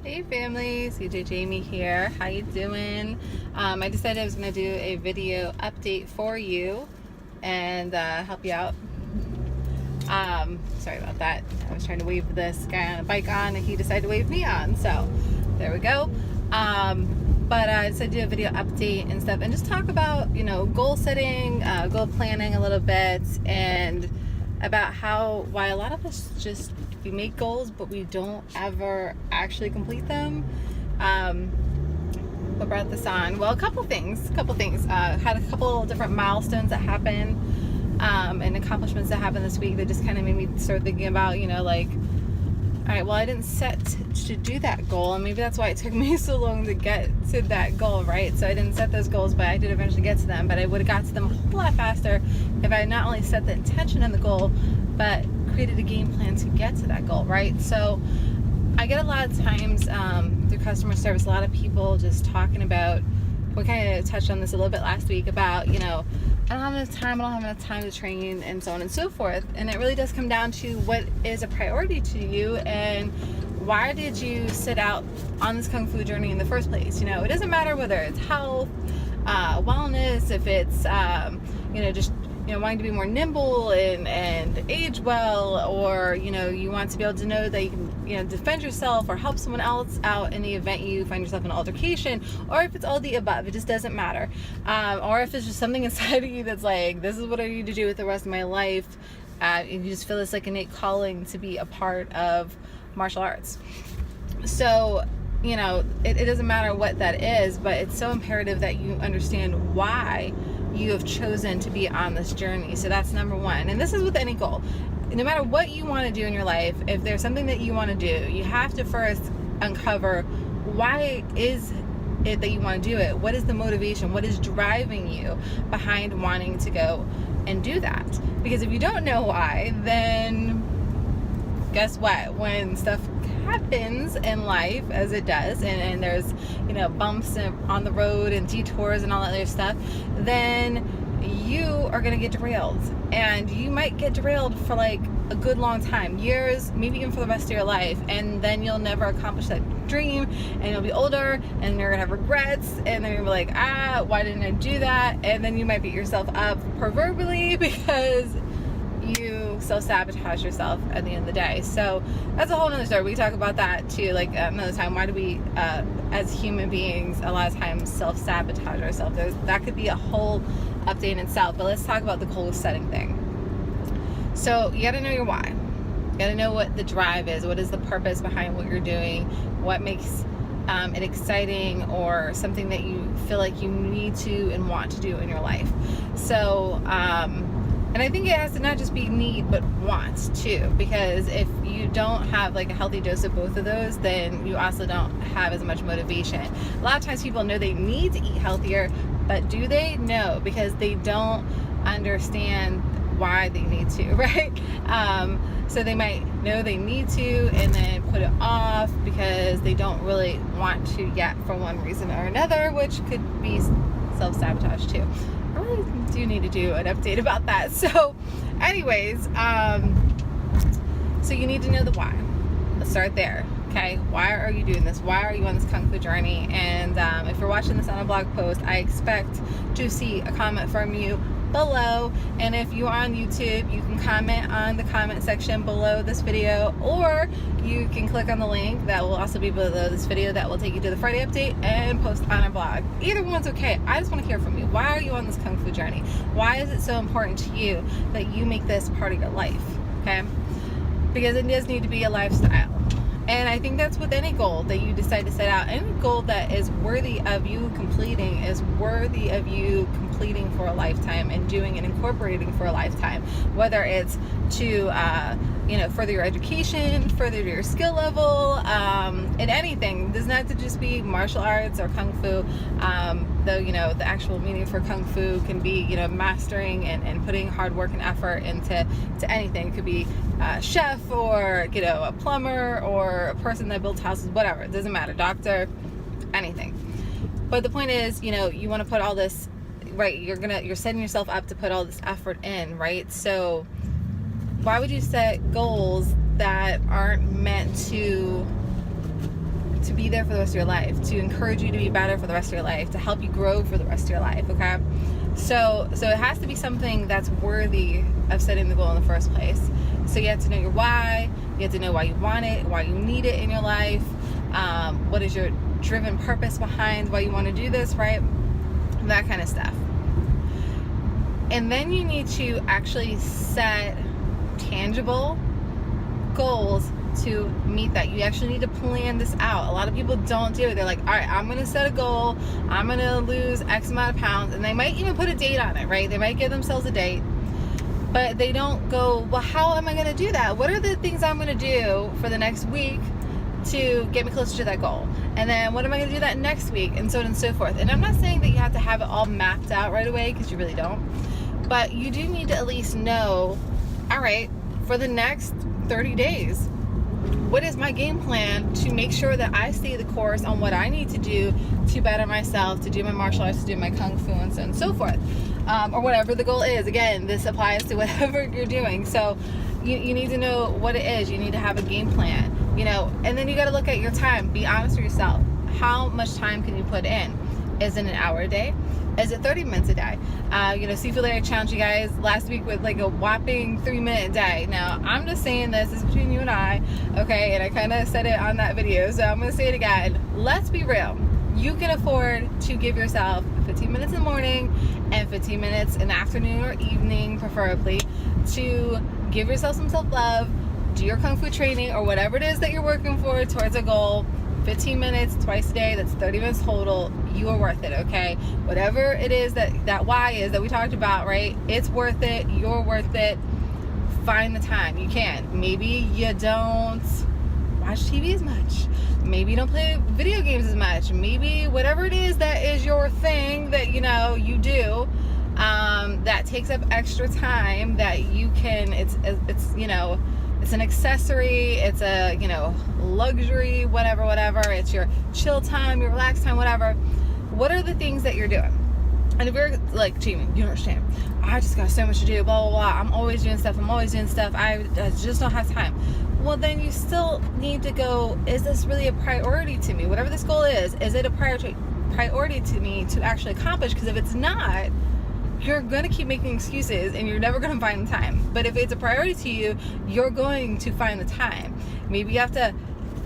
Hey family, CJ Jamie here. How you doing? I decided I was going to do a video update for you and help you out. Sorry about that. I was trying to wave this guy on a bike on and he decided to wave me on. So there we go. But I decided to do a video update and stuff and just talk about, goal setting, goal planning a little bit, and about why a lot of us we make goals but we don't ever actually complete them. What brought this on? Well, a couple things. Had a couple different milestones that happened and accomplishments that happened this week that just kind of made me start thinking about, all right, well, I didn't set to do that goal, and maybe that's why it took me so long to get to that goal, right? So I didn't set those goals, but I did eventually get to them. But I would have got to them a whole lot faster if I not only set the intention in the goal, but created a game plan to get to that goal, right? So I get a lot of times through customer service, a lot of people just talking about, we kind of touched on this a little bit last week about, I don't have enough time to train, and so on and so forth. And it really does come down to what is a priority to you and why did you set out on this Kung Fu journey in the first place? It doesn't matter whether it's health, wellness, if it's, just wanting to be more nimble and age well, or you want to be able to know that you can defend yourself or help someone else out in the event you find yourself in an altercation, or if it's all the above. It just doesn't matter. Or if it's just something inside of you that's like, this is what I need to do with the rest of my life, and you just feel this like innate calling to be a part of martial arts. So it doesn't matter what that is, but it's so imperative that you understand why you have chosen to be on this journey. So that's number one. And this is with any goal. No matter what you want to do in your life, if there's something that you want to do, you have to first uncover, why is it that you want to do it? What is the motivation? What is driving you behind wanting to go and do that? Because if you don't know why, then guess what? When stuff happens in life, as it does, and there's bumps on the road and detours and all that other stuff, then you are going to get derailed, and you might get derailed for like a good long time, years, maybe even for the rest of your life, and then you'll never accomplish that dream, and you'll be older and you're gonna have regrets, and then you'll be like, why didn't I do that? And then you might beat yourself up proverbially because you self-sabotage yourself at the end of the day. So that's a whole nother story. We can talk about that too, like another time. Why do we as human beings a lot of times self-sabotage ourselves? That could be a whole update in itself, but let's talk about the goal setting thing. So you got to know your why. You got to know what the drive is. What is the purpose behind what you're doing? What makes it exciting, or something that you feel like you need to and want to do in your life. So and I think it has to not just be need, but want too, because if you don't have like a healthy dose of both of those, then you also don't have as much motivation. A lot of times people know they need to eat healthier, but do they? No, because they don't understand why they need to, right? So they might know they need to and then put it off because they don't really want to yet for one reason or another, which could be self-sabotage too. I really do need to do an update about that. So anyways, so you need to know the why. Let's start there. Okay, why are you doing this? Why are you on this Kung Fu journey? And if you're watching this on a blog post, I expect to see a comment from you below. And if you are on YouTube, you can comment on the comment section below this video, or you can click on the link that will also be below this video that will take you to the Friday update and post on our blog. Either one's okay. I just want to hear from you. Why are you on this Kung Fu journey? Why is it so important to you that you make this part of your life? Okay, because it does need to be a lifestyle. And I think that's with any goal that you decide to set out. Any goal that is worthy of you completing is worthy of you completing for a lifetime and doing and incorporating for a lifetime. Whether it's to, further your education, further your skill level, in anything. It doesn't have to just be martial arts or Kung Fu. Though, the actual meaning for Kung Fu can be, mastering and putting hard work and effort into anything. It could be a chef, or, a plumber, or a person that builds houses, whatever. It doesn't matter. Doctor, anything. But the point is, you want to put all this, right? You're setting yourself up to put all this effort in, right? So why would you set goals that aren't meant to be there for the rest of your life, to encourage you to be better for the rest of your life, to help you grow for the rest of your life, okay? So it has to be something that's worthy of setting the goal in the first place. So you have to know your why, you have to know why you want it, why you need it in your life, what is your driven purpose behind why you want to do this, right? That kind of stuff. And then you need to actually set tangible goals to meet that. You actually need to plan this out. A lot of people don't do it. They're like, all right, I'm going to set a goal. I'm going to lose X amount of pounds. And they might even put a date on it, right? They might give themselves a date. But they don't go, well, how am I going to do that? What are the things I'm going to do for the next week to get me closer to that goal? And then what am I going to do that next week? And so on and so forth. And I'm not saying that you have to have it all mapped out right away, because you really don't. But you do need to at least know, all right, for the next 30 days, what is my game plan to make sure that I stay the course on what I need to do to better myself, to do my martial arts, to do my kung fu, and so on and so forth. Or whatever the goal is. Again, this applies to whatever you're doing. So you need to know what it is. You need to have a game plan, you know, and then you got to look at your time. Be honest with yourself. How much time can you put in? Is it an hour a day? Is it 30 minutes a day? You know, Sifu Phu challenged you guys last week with like a whopping 3-minute day. Now, I'm just saying this is between you and I, okay? And I kind of said it on that video, so I'm going to say it again. Let's be real. You can afford to give yourself 15 minutes in the morning and 15 minutes in the afternoon or evening, preferably, to give yourself some self-love, do your kung fu training or whatever it is that you're working for towards a goal. 15 minutes twice a day, that's 30 minutes total. You are worth it, okay? Whatever it is that why is that we talked about, right? It's worth it. You're worth it. Find the time. You can. Maybe you don't watch TV as much. Maybe you don't play video games as much. Maybe whatever it is that is your thing that, you know, you do, that takes up extra time that you can, it's you know, it's an accessory, it's a, you know, luxury, whatever, it's your chill time, your relax time, whatever. What are the things that you're doing? And if you're like, Jamie, you don't understand, I just got so much to do, blah, blah, blah, I'm always doing stuff, I just don't have time. Well, then you still need to go, is this really a priority to me? Whatever this goal is it a priority to me to actually accomplish? Because if it's not, you're going to keep making excuses and you're never going to find the time. But if it's a priority to you, you're going to find the time. Maybe you have to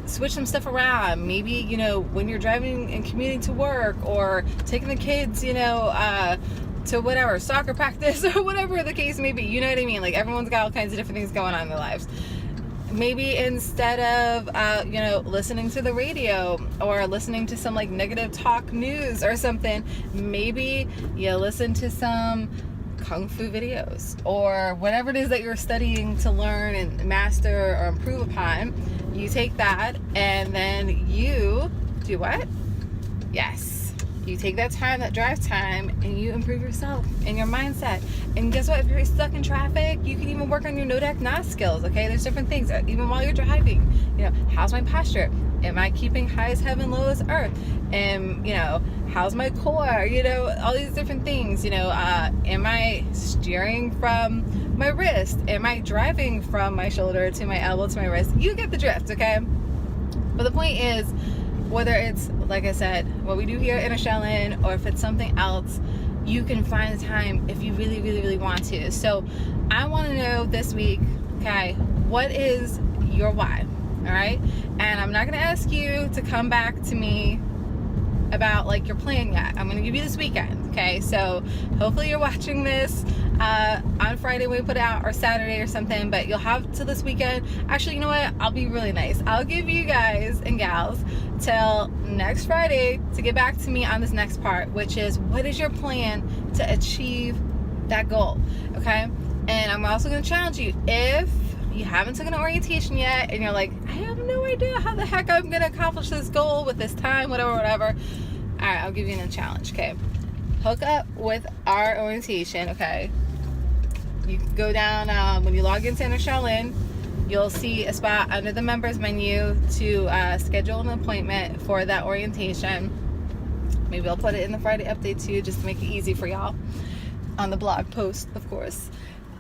switch some stuff around. Maybe, you know, when you're driving and commuting to work or taking the kids, you know, to whatever, soccer practice or whatever the case may be. You know what I mean? Like, everyone's got all kinds of different things going on in their lives. Maybe instead of, you know, listening to the radio or listening to some like negative talk news or something, maybe you listen to some kung fu videos or whatever it is that you're studying to learn and master or improve upon. You take that and then you do what? Yes. You take that time, that drive time, and you improve yourself and your mindset. And guess what? If you're stuck in traffic, you can even work on your Ngo Dac Na skills, okay? There's different things, even while you're driving. You know, how's my posture? Am I keeping high as heaven, low as earth? And, you know, how's my core? You know, all these different things. You know, am I steering from my wrist? Am I driving from my shoulder to my elbow to my wrist? You get the drift, okay? But the point is, whether it's, like I said, what we do here in Enter Shaolin, or if it's something else, you can find the time if you really, really, really want to. So I want to know this week, okay, what is your why? All right? And I'm not going to ask you to come back to me about like your plan yet. I'm going to give you this weekend, okay? So hopefully you're watching this on Friday when we put it out, or Saturday or something, but you'll have till this weekend. Actually, you know what? I'll be really nice. I'll give you guys and gals till next Friday to get back to me on this next part, which is, what is your plan to achieve that goal, okay? And I'm also going to challenge you, if you haven't taken an orientation yet and you're like, I have no idea how the heck I'm going to accomplish this goal with this time, whatever, all right, I'll give you a challenge, okay? Hook up with our orientation, okay? You go down, when you log into Enter Shaolin, you'll see a spot under the members menu to schedule an appointment for that orientation. Maybe I'll put it in the Friday update too, just to make it easy for y'all on the blog post, of course.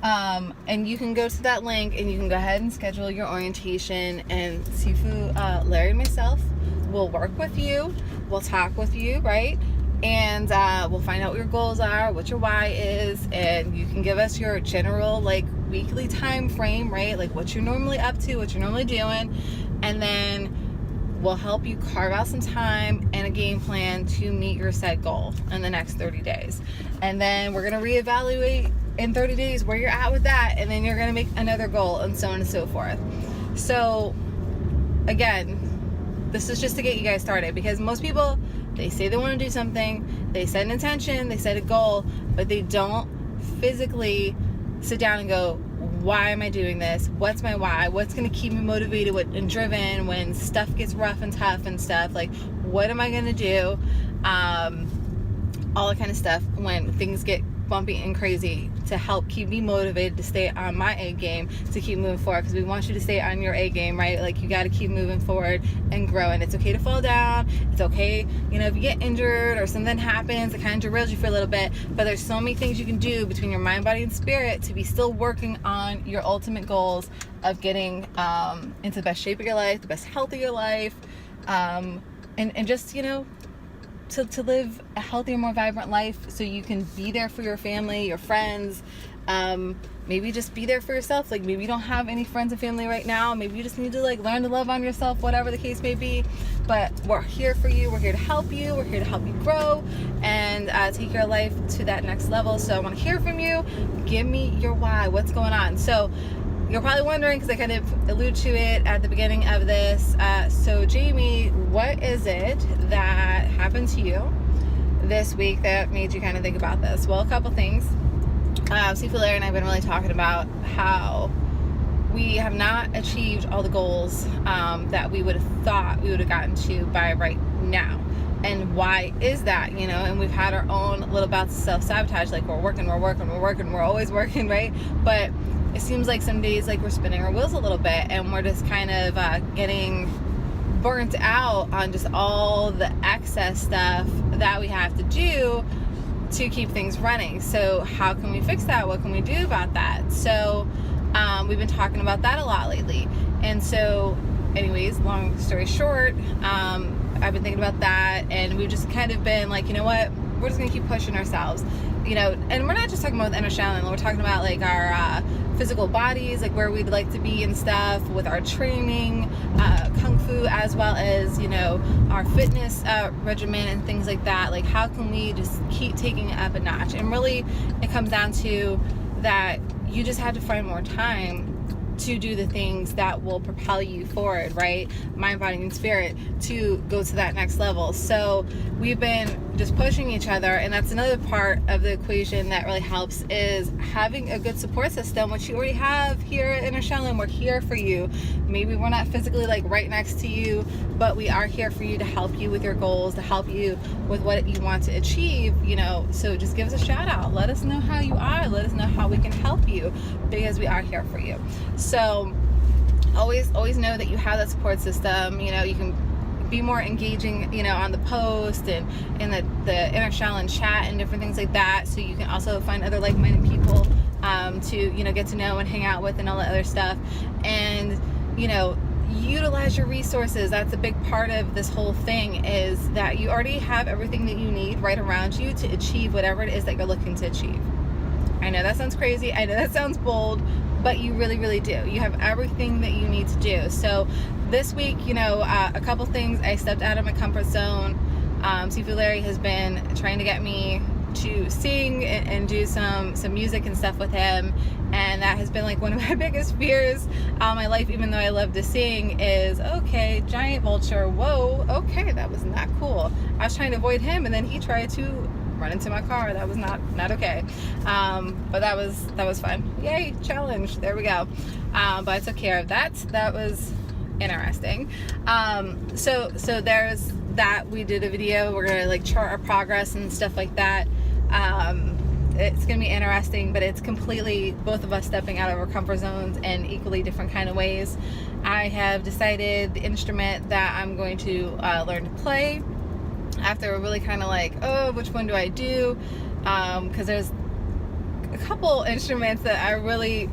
And you can go to that link and you can go ahead and schedule your orientation, and Sifu, Larry, and myself we'll work with you, we'll talk with you, right? And we'll find out what your goals are, what your why is, and you can give us your general like weekly time frame, right? Like what you're normally up to, what you're normally doing, and then we'll help you carve out some time and a game plan to meet your set goal in the next 30 days. And then we're gonna reevaluate in 30 days where you're at with that, and then you're gonna make another goal, and so on and so forth. So again, this is just to get you guys started, because most people, they say they want to do something, they set an intention, they set a goal, but they don't physically sit down and go, why am I doing this? What's my why? What's going to keep me motivated and driven when stuff gets rough and tough and stuff? Like, what am I going to do? All that kind of stuff when things get bumpy and crazy, to help keep me motivated to stay on my A game, to keep moving forward, because we want you to stay on your A game, right? Like, you got to keep moving forward and growing. It's okay to fall down. It's okay, you know, if you get injured or something happens, it kind of derails you for a little bit, but there's so many things you can do between your mind, body, and spirit to be still working on your ultimate goals of getting into the best shape of your life, the best health of your life, and just, you know, to live a healthier, more vibrant life, so you can be there for your family, your friends, maybe just be there for yourself. Like, maybe you don't have any friends and family right now, maybe you just need to like learn to love on yourself, whatever the case may be. But we're here for you, we're here to help you, we're here to help you grow and take your life to that next level. So I want to hear from you. Give me your why. What's going on? So you're probably wondering, because I kind of allude to it at the beginning of this. So Jamie, what is it that happened to you this week that made you kind of think about this? Well, a couple things. Sifu Phu Ngo and I have been really talking about how we have not achieved all the goals that we would have thought we would have gotten to by right now. And why is that, you know? And we've had our own little bouts of self-sabotage, like we're always working, right? But it seems like some days like we're spinning our wheels a little bit, and we're just kind of getting burnt out on just all the excess stuff that we have to do to keep things running. So how can we fix that? What can we do about that? So we've been talking about that a lot lately. And so anyways, long story short, I've been thinking about that, and we've just kind of been like, you know what, we're just gonna keep pushing ourselves, you know. And we're not just talking about Enter Shaolin, we're talking about like our physical bodies, like where we'd like to be and stuff with our training, kung fu, as well as, you know, our fitness regimen and things like that. Like, how can we just keep taking it up a notch? And really it comes down to that you just have to find more time to do the things that will propel you forward, right? Mind, body, and spirit, to go to that next level. So we've been just pushing each other, and that's another part of the equation that really helps, is having a good support system, which you already have here at Enter Shaolin. We're here for you. Maybe we're not physically like right next to you, but we are here for you to help you with your goals, to help you with what you want to achieve, you know. So just give us a shout out. Let us know how you are. Let us know how we can help you, because we are here for you. So always know that you have that support system. You know, you can be more engaging, you know, on the post and in the Enter Shaolin chat and different things like that. So you can also find other like-minded people to, you know, get to know and hang out with and all that other stuff. And, you know, utilize your resources. That's a big part of this whole thing, is that you already have everything that you need right around you to achieve whatever it is that you're looking to achieve. I know that sounds crazy, I know that sounds bold, but you really, really do. You have everything that you need to do. So this week, you know, a couple things, I stepped out of my comfort zone. Sifu Phu Ngo has been trying to get me to sing and do some music and stuff with him, and that has been like one of my biggest fears all my life, even though I love to sing, is, okay, giant vulture, whoa, okay, that was not cool. I was trying to avoid him, and then he tried to run into my car. That was not okay. But that was fun. Yay, challenge. There we go. But I took care of that. That was interesting. So there's that. We did a video. We're gonna like chart our progress and stuff like that. It's gonna be interesting, but it's completely both of us stepping out of our comfort zones in equally different kind of ways. I have decided the instrument that I'm going to learn to play, after really kind of like, oh, which one do I do? Because there's a couple instruments that I really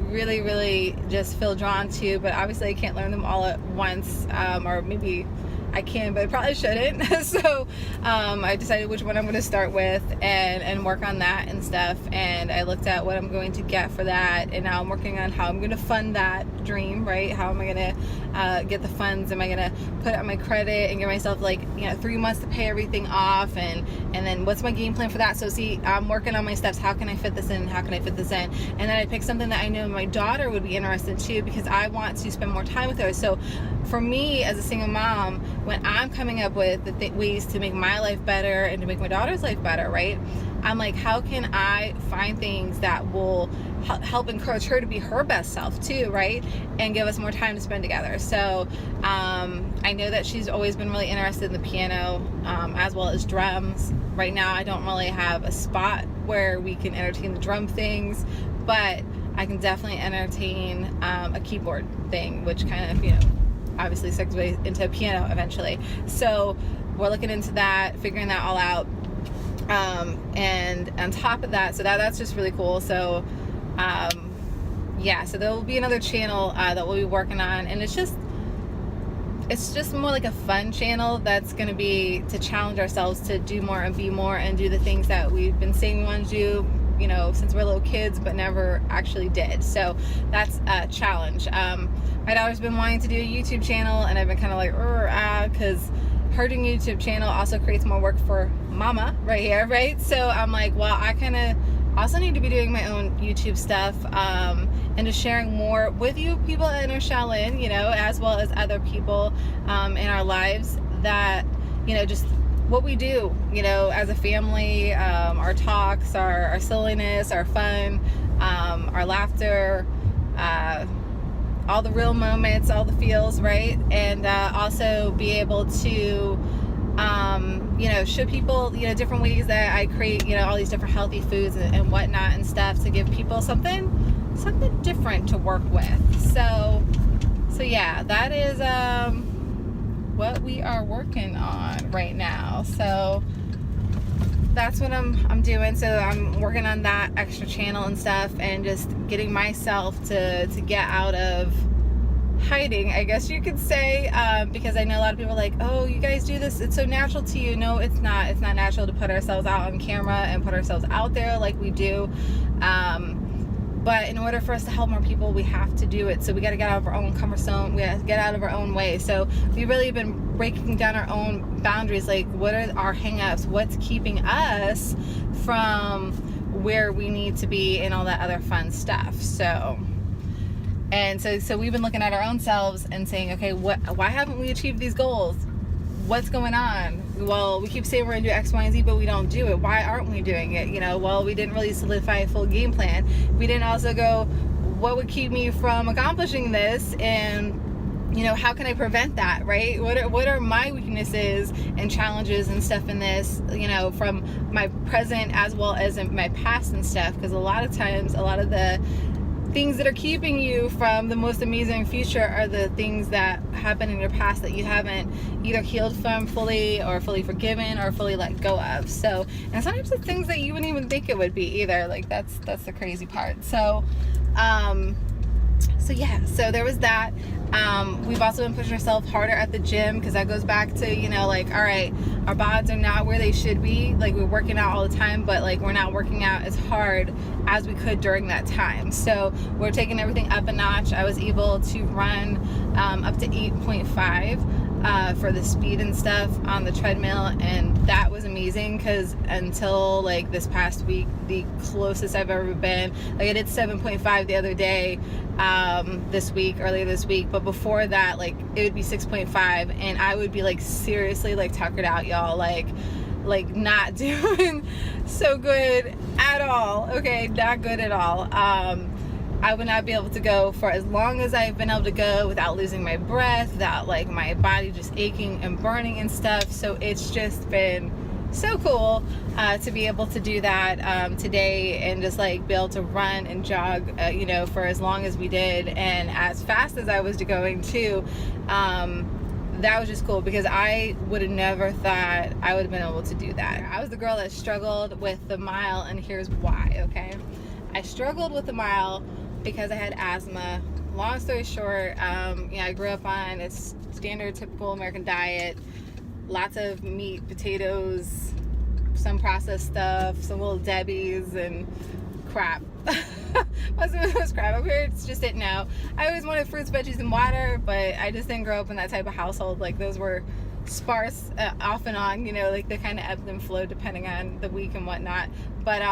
just feel drawn to, but obviously I can't learn them all at once, or maybe I can, but I probably shouldn't. So I decided which one I'm going to start with and work on that and stuff. And I looked at what I'm going to get for that, and now I'm working on how I'm going to fund that dream, right? How am I going to get the funds? Am I going to put it on my credit and give myself like, 3 months to pay everything off, and then what's my game plan for that? So see, I'm working on my steps. How can I fit this in? How can I fit this in? And then I picked something that I know my daughter would be interested in too, because I want to spend more time with her. So for me as a single mom, when I'm coming up with the ways to make my life better and to make my daughter's life better, right? I'm like, how can I find things that will help encourage her to be her best self too, right? And give us more time to spend together. So I know that she's always been really interested in the piano, as well as drums. Right now I don't really have a spot where we can entertain the drum things, but I can definitely entertain a keyboard thing, which kind of, obviously segues into a piano eventually. So we're looking into that, figuring that all out. And on top of that, so that's just really cool. So so there will be another channel that we'll be working on, and it's just more like a fun channel that's going to be to challenge ourselves to do more and be more and do the things that we've been saying we want to do, since we're little kids, but never actually did. So that's a challenge. My daughter's been wanting to do a YouTube channel, and I've been kind of like, because her doing a YouTube channel also creates more work for mama right here, right? So I'm like, well, I kind of also need to be doing my own YouTube stuff, and just sharing more with you people at Enter Shaolin, as well as other people in our lives that, just what we do, as a family, our talks, our silliness, our fun, our laughter, all the real moments, all the feels, right? And also be able to show people, different ways that I create, all these different healthy foods and whatnot and stuff, to give people something different to work with. So yeah, that is what we are working on right now. So that's what I'm doing. So I'm working on that extra channel and stuff, and just getting myself to get out of hiding, I guess you could say, because I know a lot of people are like, oh, you guys do this, it's so natural to you. No, it's not natural to put ourselves out on camera and put ourselves out there like we do, but in order for us to help more people, we have to do it. So we got to get out of our own comfort zone, we have to get out of our own way. So we've really been breaking down our own boundaries, like what are our hang-ups, what's keeping us from where we need to be, and all that other fun stuff. So we've been looking at our own selves and saying, okay, why haven't we achieved these goals? What's going on? Well, we keep saying we're gonna do X, Y, and Z, but we don't do it. Why aren't we doing it? Well, we didn't really solidify a full game plan. We didn't also go, what would keep me from accomplishing this? And how can I prevent that, right? What are my weaknesses and challenges and stuff in this, from my present as well as in my past and stuff? Because a lot of times, a lot of the things that are keeping you from the most amazing future are the things that happened in your past that you haven't either healed from fully, or fully forgiven, or fully let go of. So, and sometimes it's things that you wouldn't even think it would be either. Like that's the crazy part. So so there was that. We've also been pushing ourselves harder at the gym, because that goes back to, all right, our bods are not where they should be. Like, we're working out all the time, but like we're not working out as hard as we could during that time. So we're taking everything up a notch. I was able to run up to 8.5 for the speed and stuff on the treadmill, and that was amazing, because until like this past week, the closest I've ever been, like I did 7.5 the other day, earlier this week, but before that, like it would be 6.5, and I would be like seriously like tuckered out, y'all, like not doing so good at all. Okay, not good at all. I would not be able to go for as long as I've been able to go without losing my breath, without like my body just aching and burning and stuff. So it's just been so cool to be able to do that today, and just like be able to run and jog for as long as we did, and as fast as I was going too. That was just cool, because I would have never thought I would have been able to do that. I was the girl that struggled with the mile, and here's why. Okay, I struggled with the mile because I had asthma long story short, I grew up on a standard, typical American diet. Lots of meat, potatoes, some processed stuff, some little Debbies, and crap. Most crap. Up here, it's just didn't know. I always wanted fruits, veggies, and water, but I just didn't grow up in that type of household. Like, those were sparse off and on, like they kind of ebbed and flowed depending on the week and whatnot. But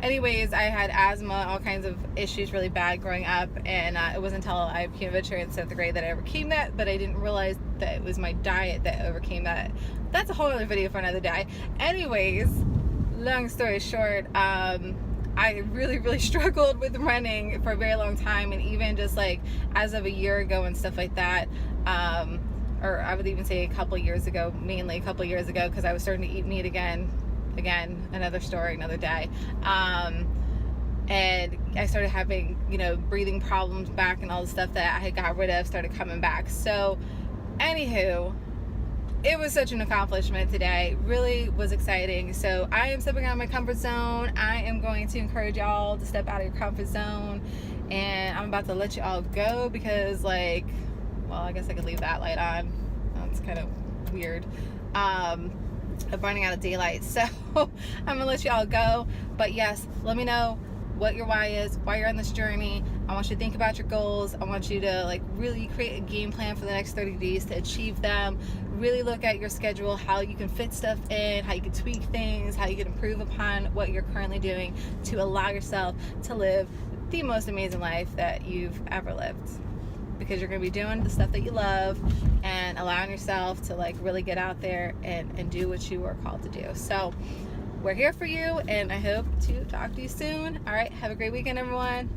anyways, I had asthma, all kinds of issues really bad growing up, and it wasn't until I became a vegetarian in 7th grade that I overcame that, but I didn't realize that it was my diet that overcame that. That's a whole other video for another day. Anyways, long story short, I really struggled with running for a very long time, and even just like as of a year ago and stuff like that, or I would even say a couple years ago, mainly a couple years ago, because I was starting to eat meat again, another story, another day. And I started having, breathing problems back, and all the stuff that I had got rid of started coming back. So, anywho, it was such an accomplishment today. Really was exciting. So I am stepping out of my comfort zone. I am going to encourage y'all to step out of your comfort zone, and I'm about to let you all go because, like, well, I guess I could leave that light on. That's kind of weird. I'm running out of daylight, so I'm gonna let you all go. But yes, let me know what your why is, why you're on this journey. I want you to think about your goals. I want you to like really create a game plan for the next 30 days to achieve them. Really look at your schedule, how you can fit stuff in, how you can tweak things, how you can improve upon what you're currently doing to allow yourself to live the most amazing life that you've ever lived. Because you're going to be doing the stuff that you love and allowing yourself to like really get out there and do what you are called to do. So we're here for you, and I hope to talk to you soon. All right, have a great weekend, everyone.